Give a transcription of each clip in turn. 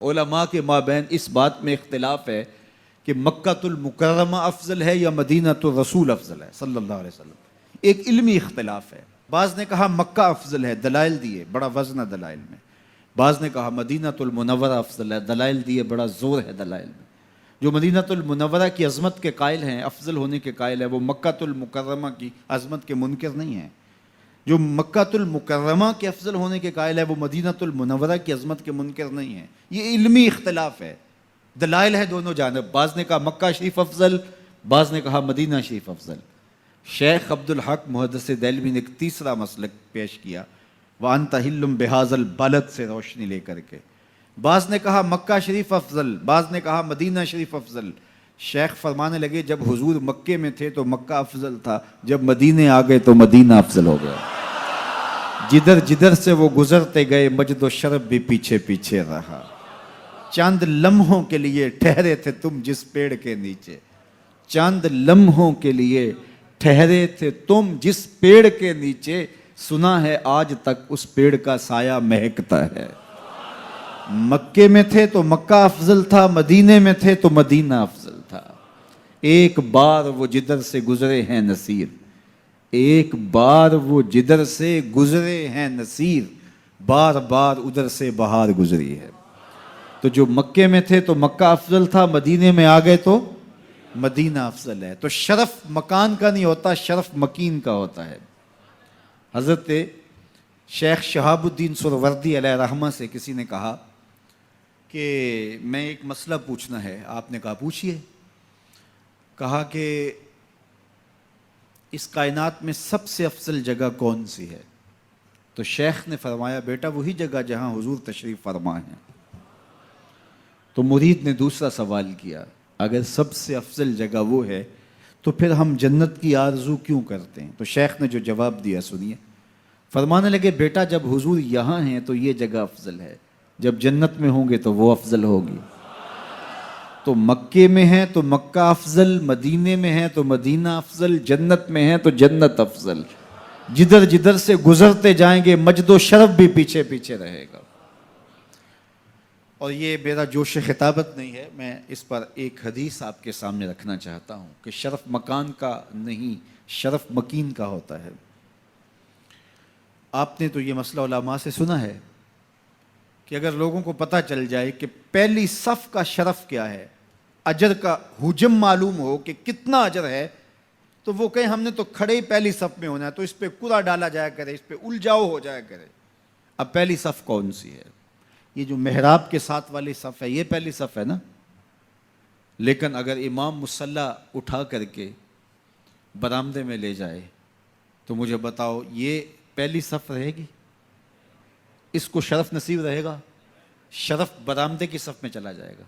علماء کے مابین اس بات میں اختلاف ہے کہ مکۃ المکرمہ افضل ہے یا مدینۃ الرسول افضل ہے صلی اللہ علیہ وسلم. ایک علمی اختلاف ہے. بعض نے کہا مکہ افضل ہے، دلائل دیے، بڑا وزن ہے دلائل میں. بعض نے کہا مدینۃ المنورہ افضل ہے، دلائل دیے، بڑا زور ہے دلائل میں. جو مدینۃ المنورہ کی عظمت کے قائل ہیں، افضل ہونے کے قائل ہیں، وہ مکۃ المکرمہ کی عظمت کے منکر نہیں ہیں. جو مکۃ المکرمہ کے افضل ہونے کے قائل ہے، وہ مدینۃ المنورہ کی عظمت کے منکر نہیں ہیں. یہ علمی اختلاف ہے، دلائل ہے دونوں جانب. بعض نے کہا مکہ شریف افضل، بعض نے کہا مدینہ شریف افضل. شیخ عبد الحق محدث دہلوی نے ایک تیسرا مسلک پیش کیا، وَأَنْتَ حِلٌّ بِهَذَا الْبَلَدِ سے روشنی لے کر کے. بعض نے کہا مکہ شریف افضل، بعض نے کہا مدینہ شریف افضل. شیخ فرمانے لگے جب حضور مکے میں تھے تو مکہ افضل تھا، جب مدینے آ گئے تو مدینہ افضل ہو گیا. جدھر جدھر سے وہ گزرتے گئے مجد و شرف بھی پیچھے پیچھے رہا. چند لمحوں کے لیے ٹھہرے تھے تم جس پیڑ کے نیچے، چند لمحوں کے لیے ٹھہرے تھے تم جس پیڑ کے نیچے، سنا ہے آج تک اس پیڑ کا سایہ مہکتا ہے. مکے میں تھے تو مکہ افضل تھا، مدینے میں تھے تو مدینہ افضل تھا. ایک بار وہ جدھر سے گزرے ہیں نصیر، ایک بار وہ جدھر سے گزرے ہیں نصیر، بار بار ادھر سے بہار گزری ہے. تو جو مکے میں تھے تو مکہ افضل تھا، مدینے میں آ گئے تو مدینہ افضل ہے. تو شرف مکان کا نہیں ہوتا، شرف مکین کا ہوتا ہے. حضرت شیخ شہاب الدین سہروردی علیہ رحمہ سے کسی نے کہا کہ میں ایک مسئلہ پوچھنا ہے. آپ نے کہا پوچھئے. کہا کہ اس کائنات میں سب سے افضل جگہ کون سی ہے؟ تو شیخ نے فرمایا بیٹا وہی جگہ جہاں حضور تشریف فرما ہیں. تو مرید نے دوسرا سوال کیا، اگر سب سے افضل جگہ وہ ہے تو پھر ہم جنت کی آرزو کیوں کرتے ہیں؟ تو شیخ نے جو جواب دیا سنیے. فرمانے لگے بیٹا جب حضور یہاں ہیں تو یہ جگہ افضل ہے، جب جنت میں ہوں گے تو وہ افضل ہوگی. تو مکے میں ہیں تو مکہ افضل، مدینے میں ہیں تو مدینہ افضل، جنت میں ہیں تو جنت افضل. جدھر جدھر سے گزرتے جائیں گے مجد و شرف بھی پیچھے پیچھے رہے گا. اور یہ میرا جوش خطابت نہیں ہے، میں اس پر ایک حدیث آپ کے سامنے رکھنا چاہتا ہوں کہ شرف مکان کا نہیں، شرف مکین کا ہوتا ہے. آپ نے تو یہ مسئلہ علماء سے سنا ہے کہ اگر لوگوں کو پتہ چل جائے کہ پہلی صف کا شرف کیا ہے، اجر کا حجم معلوم ہو کہ کتنا اجر ہے، تو وہ کہیں ہم نے تو کھڑے ہی پہلی صف میں ہونا ہے، تو اس پہ کوڑا ڈالا جایا کرے، اس پہ الجھاؤ ہو جایا کرے. اب پہلی صف کون سی ہے؟ یہ جو محراب کے ساتھ والی صف ہے یہ پہلی صف ہے نا. لیکن اگر امام مصلی اٹھا کر کے برآمدے میں لے جائے تو مجھے بتاؤ یہ پہلی صف رہے گی؟ اس کو شرف نصیب رہے گا؟ شرف برآمدے کی صف میں چلا جائے گا.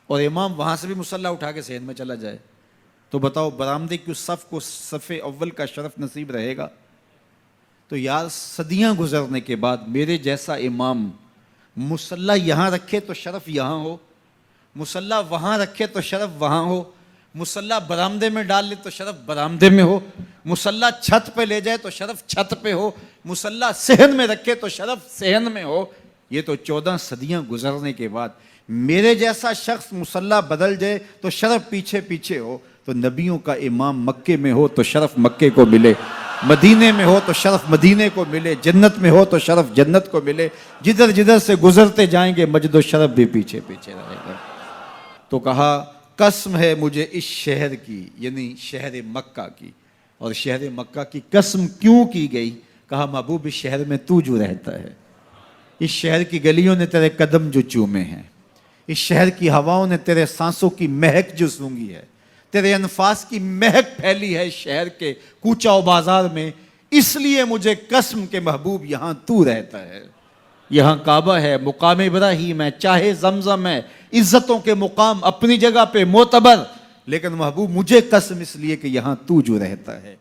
اور امام وہاں سے بھی مصلی اٹھا کے صحن میں چلا جائے تو بتاؤ برآمدے کی اس صف کو صف اول کا شرف نصیب رہے گا؟ تو یار صدیاں گزرنے کے بعد میرے جیسا امام مصلی یہاں رکھے تو شرف یہاں ہو، مصلی وہاں رکھے تو شرف وہاں ہو، مصلی برآمدے میں ڈال لے تو شرف برآمدے میں ہو، مصلی چھت پہ لے جائے تو شرف چھت پہ ہو، مصلی صحن میں رکھے تو شرف صحن میں ہو. یہ تو 14 صدیاں گزرنے کے بعد میرے جیسا شخص مصلی بدل جائے تو شرف پیچھے پیچھے ہو. تو نبیوں کا امام مکے میں ہو تو شرف مکے کو ملے، مدینے میں ہو تو شرف مدینے کو ملے، جنت میں ہو تو شرف جنت کو ملے. جدھر جدھر سے گزرتے جائیں گے مجد و شرف بھی پیچھے پیچھے رہے گا. تو کہا قسم ہے مجھے اس شہر کی، یعنی شہر مکہ کی. اور شہر مکہ کی قسم کیوں کی گئی؟ کہا محبوب اس شہر میں تو جو رہتا ہے، اس شہر کی گلیوں نے تیرے قدم جو چومے ہیں، اس شہر کی ہواؤں نے تیرے سانسوں کی مہک جو سونگھی ہے، تیرے انفاس کی مہک پھیلی ہے شہر کے کوچہ و بازار میں، اس لیے مجھے قسم کے محبوب یہاں تو رہتا ہے. یہاں کعبہ ہے، مقام ابراہیم ہے، چاہے زمزم ہے، عزتوں کے مقام اپنی جگہ پہ معتبر، لیکن محبوب مجھے قسم اس لیے کہ یہاں تو جو رہتا ہے.